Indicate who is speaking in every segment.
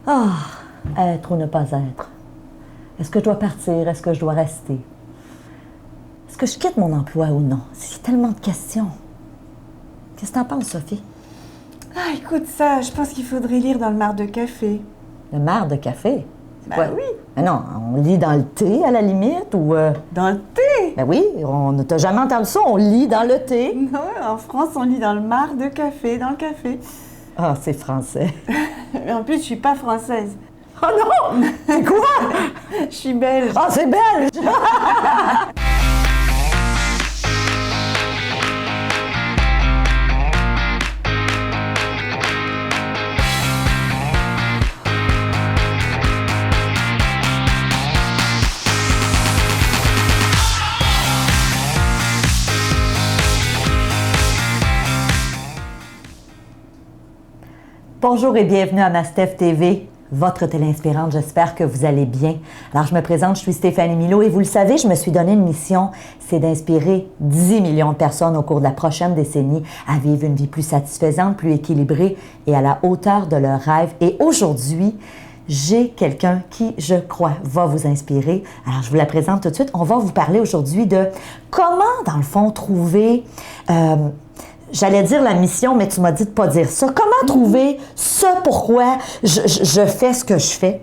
Speaker 1: Ah, être ou ne pas être. Est-ce que je dois partir? Est-ce que je dois rester? Est-ce que je quitte mon emploi ou non? C'est tellement de questions. Qu'est-ce que t'en penses, Sophie?
Speaker 2: Ah, écoute ça, je pense qu'il faudrait lire dans le marc de café.
Speaker 1: Le marc de café? C'est quoi?
Speaker 2: Oui.
Speaker 1: Mais non, on lit dans le thé, à la limite, ou...
Speaker 2: Dans le thé?
Speaker 1: Ben oui, on n'a jamais entendu ça, on lit dans le thé.
Speaker 2: Non, en France, on lit dans le marc de café, dans le café.
Speaker 1: Ah, c'est français.
Speaker 2: Mais en plus, je suis pas française.
Speaker 1: Oh non! C'est quoi?
Speaker 2: Je suis belge.
Speaker 1: Ah, c'est belge! Bonjour et bienvenue à Mastef TV, votre télé inspirante. J'espère que vous allez bien. Alors, je me présente, je suis Stéphanie Milot et vous le savez, je me suis donné une mission, c'est d'inspirer 10 millions de personnes au cours de la prochaine décennie à vivre une vie plus satisfaisante, plus équilibrée et à la hauteur de leurs rêves. Et aujourd'hui, j'ai quelqu'un qui, je crois, va vous inspirer. Alors, je vous la présente tout de suite. On va vous parler aujourd'hui de comment, dans le fond, trouver... J'allais dire la mission, mais tu m'as dit de ne pas dire ça. Comment trouver ce pourquoi je fais ce que je fais?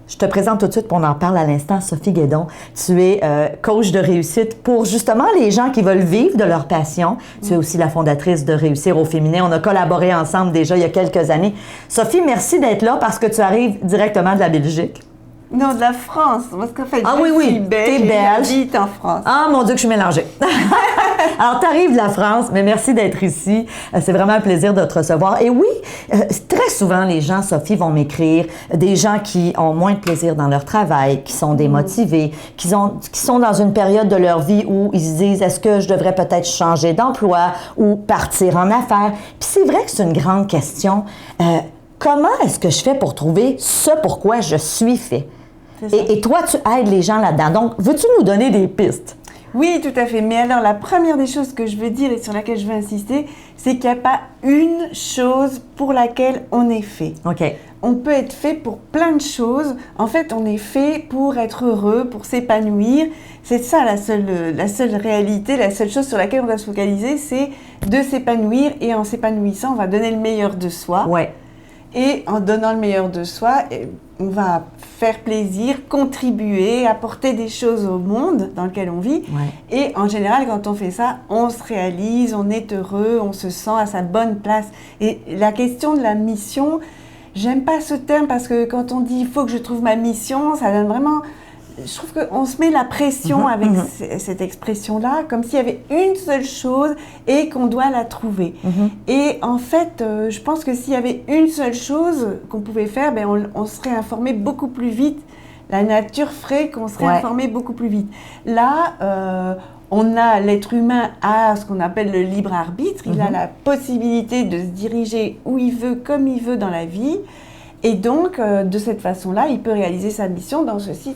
Speaker 1: Je te présente tout de suite, puis on en parle à l'instant, Sophie Guédon. Tu es coach de réussite pour justement les gens qui veulent vivre de leur passion. Tu es aussi la fondatrice de Réussir au féminin. On a collaboré ensemble déjà il y a quelques années. Sophie, merci d'être là parce que tu arrives directement de la Belgique.
Speaker 2: Non, de la France. Parce qu'en fait,
Speaker 1: je suis
Speaker 2: belge.
Speaker 1: T'es belge.
Speaker 2: J'habite en France.
Speaker 1: Ah, mon Dieu, que je suis mélangée. Alors, tu arrives de la France, mais merci d'être ici. C'est vraiment un plaisir de te recevoir. Et oui, très souvent, les gens, Sophie, vont m'écrire, des gens qui ont moins de plaisir dans leur travail, qui sont démotivés, qui sont dans une période de leur vie où ils se disent, est-ce que je devrais peut-être changer d'emploi ou partir en affaires? Puis c'est vrai que c'est une grande question. Comment est-ce que je fais pour trouver ce pourquoi je suis fait? Et toi, tu aides les gens là-dedans. Donc, veux-tu nous donner des pistes?
Speaker 2: Oui, tout à fait. Mais alors, la première des choses que je veux dire et sur laquelle je veux insister, c'est qu'il n'y a pas une chose pour laquelle on est fait.
Speaker 1: OK.
Speaker 2: On peut être fait pour plein de choses. En fait, on est fait pour être heureux, pour s'épanouir. C'est ça la seule réalité, la seule chose sur laquelle on doit se focaliser, c'est de s'épanouir. Et en s'épanouissant, on va donner le meilleur de soi.
Speaker 1: Ouais.
Speaker 2: Et en donnant le meilleur de soi, on va faire plaisir, contribuer, apporter des choses au monde dans lequel on vit.
Speaker 1: Ouais.
Speaker 2: Et en général, quand on fait ça, on se réalise, on est heureux, on se sent à sa bonne place. Et la question de la mission, j'aime pas ce terme parce que quand on dit « il faut que je trouve ma mission », ça donne vraiment... Je trouve qu'on se met la pression avec cette expression-là, comme s'il y avait une seule chose et qu'on doit la trouver. Et en fait, je pense que s'il y avait une seule chose qu'on pouvait faire, ben on serait informé beaucoup plus vite. La nature ferait qu'on serait informé beaucoup plus vite. Là, l'être humain a ce qu'on appelle le libre arbitre. Il a la possibilité de se diriger où il veut, comme il veut dans la vie. Et donc, de cette façon-là, il peut réaliser sa mission dans ceci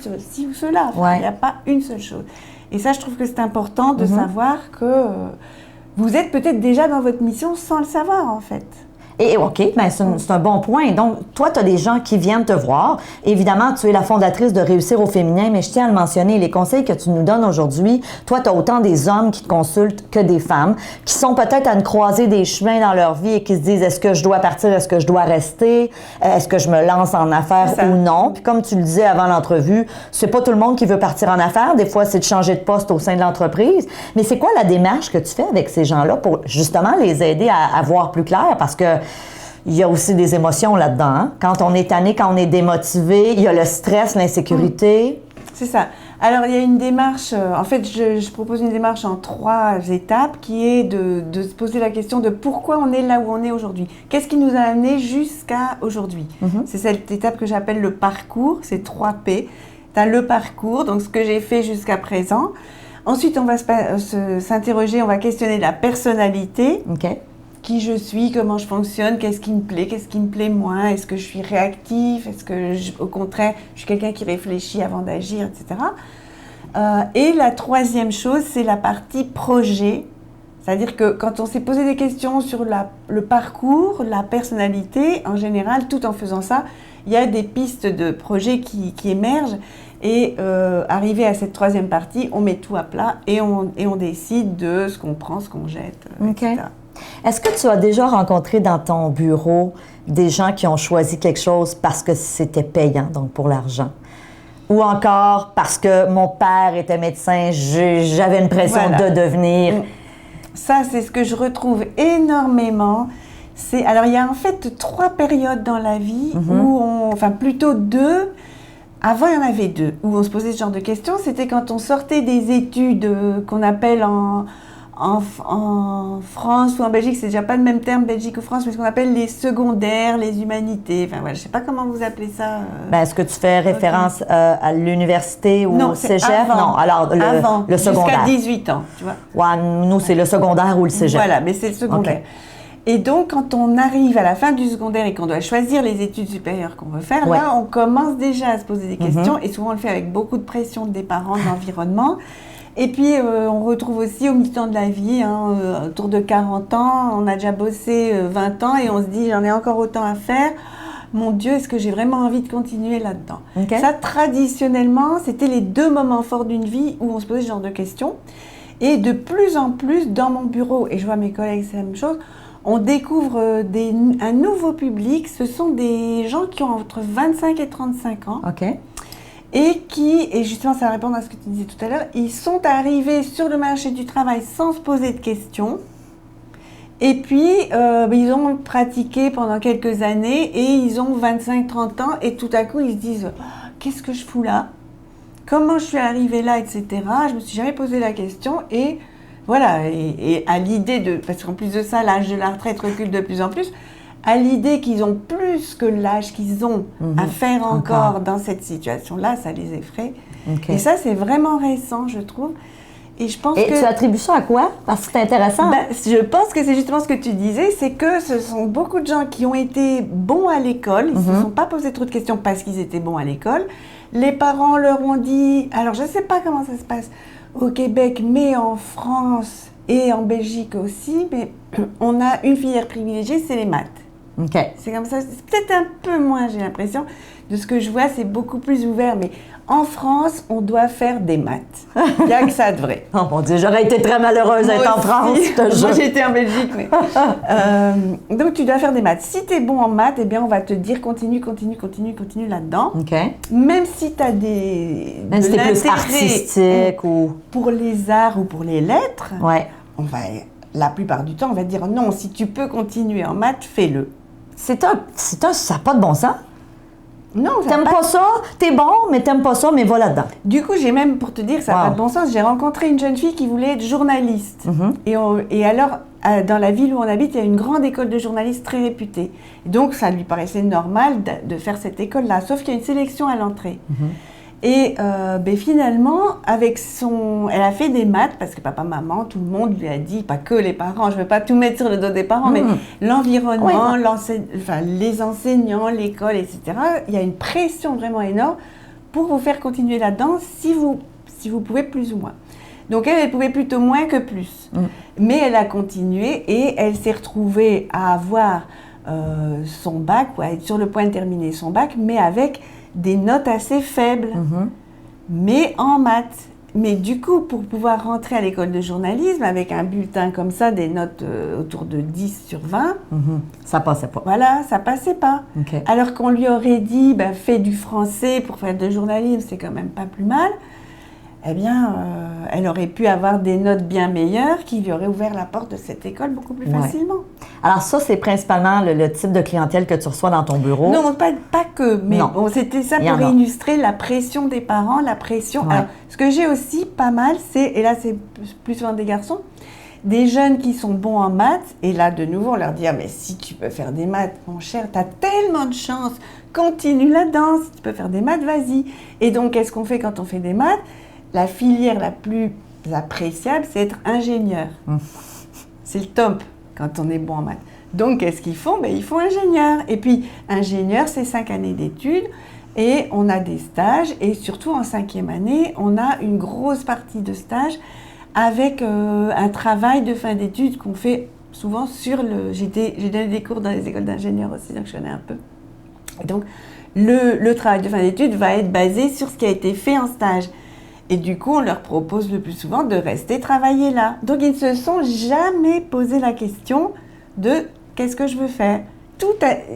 Speaker 2: ou cela. Enfin, il n'y a pas une seule chose. Et ça, je trouve que c'est important de savoir que vous êtes peut-être déjà dans votre mission sans le savoir, en fait.
Speaker 1: Et OK, ben c'est un bon point. Donc, toi, tu as des gens qui viennent te voir. Évidemment, tu es la fondatrice de Réussir au féminin, mais je tiens à le mentionner, les conseils que tu nous donnes aujourd'hui, toi, tu as autant des hommes qui te consultent que des femmes, qui sont peut-être à une croisée des chemins dans leur vie et qui se disent, est-ce que je dois partir, est-ce que je dois rester, est-ce que je me lance en affaires ou non? Puis comme tu le disais avant l'entrevue, c'est pas tout le monde qui veut partir en affaires. Des fois, c'est de changer de poste au sein de l'entreprise. Mais c'est quoi la démarche que tu fais avec ces gens-là pour justement les aider à voir plus clair? Parce que il y a aussi des émotions là-dedans. Hein? Quand on est tanné, quand on est démotivé, il y a le stress, l'insécurité.
Speaker 2: C'est ça. Alors, il y a une démarche, en fait, je propose une démarche en 3 étapes qui est de se poser la question de pourquoi on est là où on est aujourd'hui. Qu'est-ce qui nous a amené jusqu'à aujourd'hui? C'est cette étape que j'appelle le parcours, c'est 3 P. Tu as le parcours, donc ce que j'ai fait jusqu'à présent. Ensuite, on va s'interroger, on va questionner la personnalité.
Speaker 1: OK.
Speaker 2: Qui je suis, comment je fonctionne, qu'est-ce qui me plaît moins, est-ce que je suis réactif, est-ce que, au contraire, je suis quelqu'un qui réfléchit avant d'agir, etc. Et la 3e chose, c'est la partie projet. C'est-à-dire que quand on s'est posé des questions sur le parcours, la personnalité, en général, tout en faisant ça, il y a des pistes de projets qui émergent. Et arrivé à cette troisième partie, on met tout à plat et on décide de ce qu'on prend, ce qu'on jette, etc.
Speaker 1: Est-ce que tu as déjà rencontré dans ton bureau des gens qui ont choisi quelque chose parce que c'était payant, donc pour l'argent? Ou encore parce que mon père était médecin, j'avais une pression de devenir...
Speaker 2: Ça, c'est ce que je retrouve énormément. Alors, il y a en fait 3 périodes dans la vie enfin plutôt 2. Avant, il y en avait 2 où on se posait ce genre de questions. C'était quand on sortait des études qu'on appelle en France ou en Belgique, c'est déjà pas le même terme, Belgique ou France, mais ce qu'on appelle les secondaires, les humanités. Enfin, voilà, je sais pas comment vous appelez ça.
Speaker 1: Est-ce que tu fais référence à l'université ou au cégep?
Speaker 2: Avant.
Speaker 1: Non, alors le secondaire.
Speaker 2: Jusqu'à 18 ans, tu vois.
Speaker 1: Ouais, nous, c'est le secondaire ou le cégep.
Speaker 2: Voilà, mais c'est le secondaire. Okay. Et donc, quand on arrive à la fin du secondaire et qu'on doit choisir les études supérieures qu'on veut faire, là, on commence déjà à se poser des questions. Et souvent, on le fait avec beaucoup de pression des parents, de l'environnement. Et puis, on retrouve aussi au mi-temps de la vie, autour de 40 ans, on a déjà bossé 20 ans et on se dit, j'en ai encore autant à faire. Mon Dieu, est-ce que j'ai vraiment envie de continuer là-dedans? Ça, traditionnellement, c'était les 2 moments forts d'une vie où on se posait ce genre de questions. Et de plus en plus, dans mon bureau, et je vois mes collègues, c'est la même chose, on découvre un nouveau public. Ce sont des gens qui ont entre 25 et 35 ans. Et justement, ça répond à ce que tu disais tout à l'heure, ils sont arrivés sur le marché du travail sans se poser de questions. Et puis, ils ont pratiqué pendant quelques années et ils ont 25-30 ans et tout à coup, ils se disent « Qu'est-ce que je fous là? Comment je suis arrivée là, etc. » Je me suis jamais posé la question et voilà. Et à l'idée parce qu'en plus de ça, l'âge de la retraite recule de plus en plus, à l'idée qu'ils ont plus que l'âge qu'ils ont à faire encore dans cette situation-là, ça les effraie. Et ça, c'est vraiment récent, je trouve. Et je pense
Speaker 1: tu attribues ça à quoi? Parce que c'est intéressant.
Speaker 2: Je pense que c'est justement ce que tu disais, c'est que ce sont beaucoup de gens qui ont été bons à l'école, ils ne se sont pas posé trop de questions parce qu'ils étaient bons à l'école. Les parents leur ont dit, alors je ne sais pas comment ça se passe au Québec, mais en France et en Belgique aussi, mais on a une filière privilégiée, c'est les maths. C'est comme ça, c'est peut-être un peu moins, j'ai l'impression. De ce que je vois, c'est beaucoup plus ouvert. Mais en France, on doit faire des maths. Il n'y a que ça de vrai.
Speaker 1: Oh mon Dieu, j'aurais été très malheureuse d'être en France.
Speaker 2: Moi, j'étais en Belgique. Mais... donc, tu dois faire des maths. Si tu es bon en maths, eh bien, on va te dire continue là-dedans. Même si tu as
Speaker 1: même si tu es plus artistique ou...
Speaker 2: Pour les arts ou pour les lettres, on va... La plupart du temps, on va dire non, si tu peux continuer en maths, fais-le.
Speaker 1: Ça n'a pas de bon sens.
Speaker 2: Non,
Speaker 1: t'aimes pas ça, t'es bon, mais t'aimes pas ça, mais va là-dedans.
Speaker 2: Du coup, j'ai même, pour te dire, ça n'a pas de bon sens, j'ai rencontré une jeune fille qui voulait être journaliste. Et alors, dans la ville où on habite, il y a une grande école de journalistes très réputée. Donc, ça lui paraissait normal de faire cette école-là, sauf qu'il y a une sélection à l'entrée. Et finalement, elle a fait des maths, parce que papa, maman, tout le monde lui a dit, pas que les parents, je ne veux pas tout mettre sur le dos des parents, mais l'environnement, les enseignants, l'école, etc. Il y a une pression vraiment énorme pour vous faire continuer là-dedans si vous pouvez plus ou moins. Donc elle pouvait plutôt moins que plus. Mais elle a continué et elle s'est retrouvée à avoir son bac, ou à être sur le point de terminer son bac, mais avec des notes assez faibles, mais en maths. Mais du coup, pour pouvoir rentrer à l'école de journalisme avec un bulletin comme ça, des notes autour de 10 sur 20,
Speaker 1: ça passait pas.
Speaker 2: Voilà, ça passait pas. Alors qu'on lui aurait dit, fais du français pour faire de journalisme, c'est quand même pas plus mal. Eh bien, elle aurait pu avoir des notes bien meilleures qui lui auraient ouvert la porte de cette école beaucoup plus facilement.
Speaker 1: Alors ça, c'est principalement le type de clientèle que tu reçois dans ton bureau?
Speaker 2: Non, pas que, mais bon, c'était ça pour illustrer la pression des parents, la pression... Alors, ce que j'ai aussi pas mal, et là c'est plus souvent des garçons, des jeunes qui sont bons en maths, et là de nouveau on leur dit « Ah mais si tu peux faire des maths, mon cher, t'as tellement de chance, continue là-dedans, si tu peux faire des maths, vas-y ». Et donc, qu'est-ce qu'on fait quand on fait des maths? La filière la plus appréciable, c'est être ingénieur. C'est le top quand on est bon en maths. Donc, qu'est-ce qu'ils font? Ils font ingénieur. Et puis, ingénieur, c'est 5 années d'études et on a des stages. Et surtout, en 5e année, on a une grosse partie de stages avec un travail de fin d'études qu'on fait souvent sur le... J'ai donné des cours dans les écoles d'ingénieurs aussi, donc je connais un peu. Et donc, le travail de fin d'études va être basé sur ce qui a été fait en stage. Et du coup, on leur propose le plus souvent de rester travailler là. Donc, ils ne se sont jamais posé la question de qu'est-ce que je veux faire.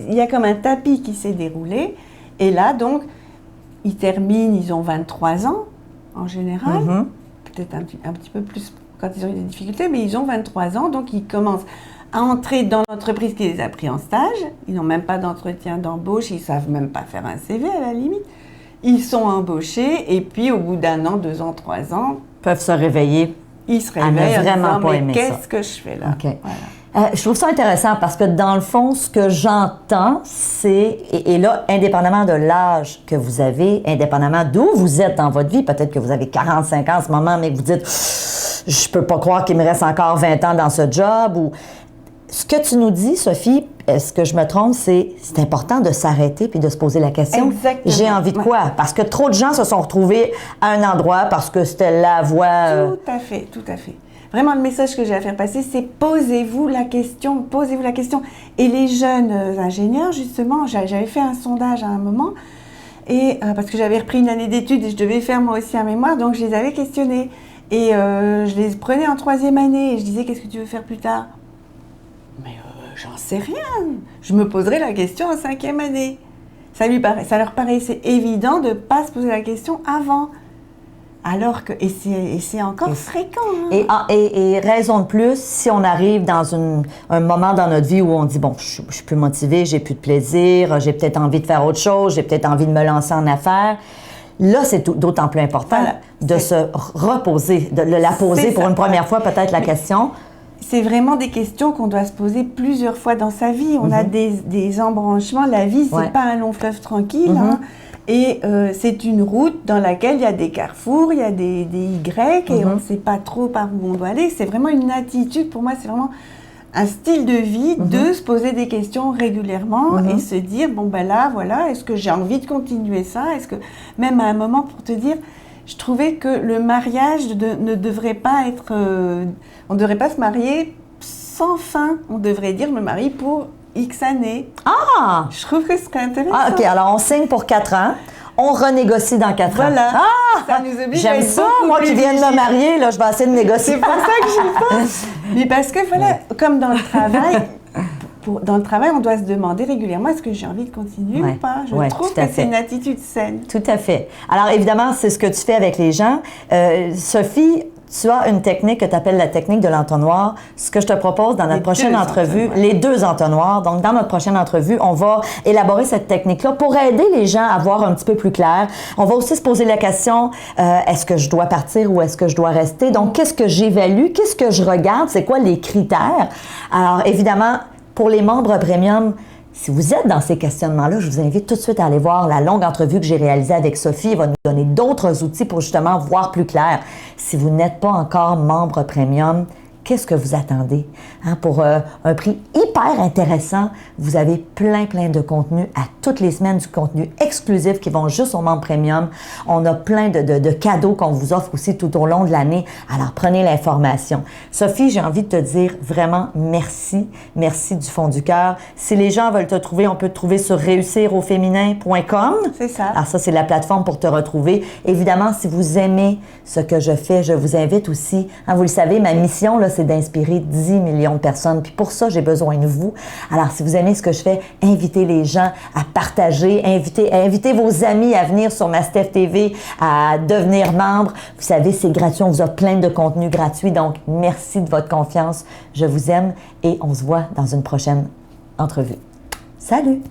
Speaker 2: Il y a comme un tapis qui s'est déroulé. Et là, donc, ils terminent, ils ont 23 ans en général. Peut-être un petit peu plus quand ils ont eu des difficultés, mais ils ont 23 ans. Donc, ils commencent à entrer dans l'entreprise qui les a pris en stage. Ils n'ont même pas d'entretien d'embauche. Ils ne savent même pas faire un CV à la limite. Ils sont embauchés et puis au bout d'1 an, 2 ans, 3 ans...
Speaker 1: peuvent se réveiller.
Speaker 2: Ils se réveillent
Speaker 1: vraiment pas
Speaker 2: mais
Speaker 1: aimé
Speaker 2: qu'est-ce que je fais là?
Speaker 1: Okay. Voilà. Je trouve ça intéressant parce que dans le fond, ce que j'entends, c'est, et là, indépendamment de l'âge que vous avez, indépendamment d'où vous êtes dans votre vie, peut-être que vous avez 45 ans en ce moment, mais que vous dites, je peux pas croire qu'il me reste encore 20 ans dans ce job, ou... Ce que tu nous dis, Sophie, est-ce que je me trompe, c'est important de s'arrêter puis de se poser la question.
Speaker 2: Exactement.
Speaker 1: J'ai envie de quoi? Parce que trop de gens se sont retrouvés à un endroit parce que c'était la voie...
Speaker 2: Tout à fait, tout à fait. Vraiment, le message que j'ai à faire passer, c'est posez-vous la question, posez-vous la question. Et les jeunes ingénieurs, justement, j'avais fait un sondage à un moment, et parce que j'avais repris une année d'études et je devais faire moi aussi un mémoire, donc je les avais questionnés. Et je les prenais en 3e année et je disais, qu'est-ce que tu veux faire plus tard? Mais j'en sais rien. Je me poserai la question en 5e année. Ça leur paraissait évident de ne pas se poser la question avant. Alors que, et c'est encore fréquent. Hein.
Speaker 1: Et raison de plus, si on arrive dans un moment dans notre vie où on dit, bon, je suis plus motivée, j'ai plus de plaisir, j'ai peut-être envie de faire autre chose, j'ai peut-être envie de me lancer en affaires. Là, c'est d'autant plus important de se reposer, de la poser pour une première fois peut-être la question.
Speaker 2: C'est vraiment des questions qu'on doit se poser plusieurs fois dans sa vie. On a des embranchements. La vie, c'est pas un long fleuve tranquille. Hein. Et c'est une route dans laquelle il y a des carrefours, il y a des Y, et on ne sait pas trop par où on doit aller. C'est vraiment une attitude. Pour moi, c'est vraiment un style de vie de se poser des questions régulièrement et se dire, bon, ben là, voilà, est-ce que j'ai envie de continuer ça? Est-ce que, même à un moment, pour te dire... Je trouvais que le mariage ne devrait pas être... on ne devrait pas se marier sans fin. On devrait dire, je me marie pour X années. Ah! Je trouve que ce serait intéressant.
Speaker 1: Ah, OK. Alors, on signe pour 4 ans. On renégocie dans 4 ans.
Speaker 2: Voilà.
Speaker 1: Ah!
Speaker 2: Ça nous oblige
Speaker 1: j'aime ça. Moi qui viens de me marier, là, je vais essayer de négocier.
Speaker 2: C'est pour ça que j'y pense. Mais parce que, voilà, comme dans le travail... Dans le travail, on doit se demander régulièrement est-ce que j'ai envie de continuer ou pas. Je trouve que c'est une attitude saine.
Speaker 1: Tout à fait. Alors, évidemment, c'est ce que tu fais avec les gens. Sophie, tu as une technique que tu appelles la technique de l'entonnoir. Ce que je te propose dans notre prochaine entrevue, les 2 entonnoirs. Donc, dans notre prochaine entrevue, on va élaborer cette technique-là pour aider les gens à voir un petit peu plus clair. On va aussi se poser la question, est-ce que je dois partir ou est-ce que je dois rester? Donc, qu'est-ce que j'évalue? Qu'est-ce que je regarde? C'est quoi les critères? Alors, évidemment, pour les membres premium, si vous êtes dans ces questionnements-là, je vous invite tout de suite à aller voir la longue entrevue que j'ai réalisée avec Sophie. Elle va nous donner d'autres outils pour justement voir plus clair. Si vous n'êtes pas encore membre premium, qu'est-ce que vous attendez? Hein, pour un prix hyper intéressant, vous avez plein de contenu à toutes les semaines, du contenu exclusif qui vont juste aux membres premium. On a plein de cadeaux qu'on vous offre aussi tout au long de l'année. Alors, prenez l'information. Sophie, j'ai envie de te dire vraiment merci. Merci du fond du cœur. Si les gens veulent te trouver, on peut te trouver sur réussirauféminin.com.
Speaker 2: C'est ça.
Speaker 1: Alors ça, c'est la plateforme pour te retrouver. Évidemment, si vous aimez ce que je fais, je vous invite aussi, hein, vous le savez, ma mission, là, c'est d'inspirer 10 millions de personnes. Puis pour ça, j'ai besoin de vous. Alors, si vous aimez ce que je fais, invitez les gens à partager, invitez vos amis à venir sur Mastef TV, à devenir membre. Vous savez, c'est gratuit. On vous offre plein de contenus gratuits. Donc, merci de votre confiance. Je vous aime et on se voit dans une prochaine entrevue. Salut!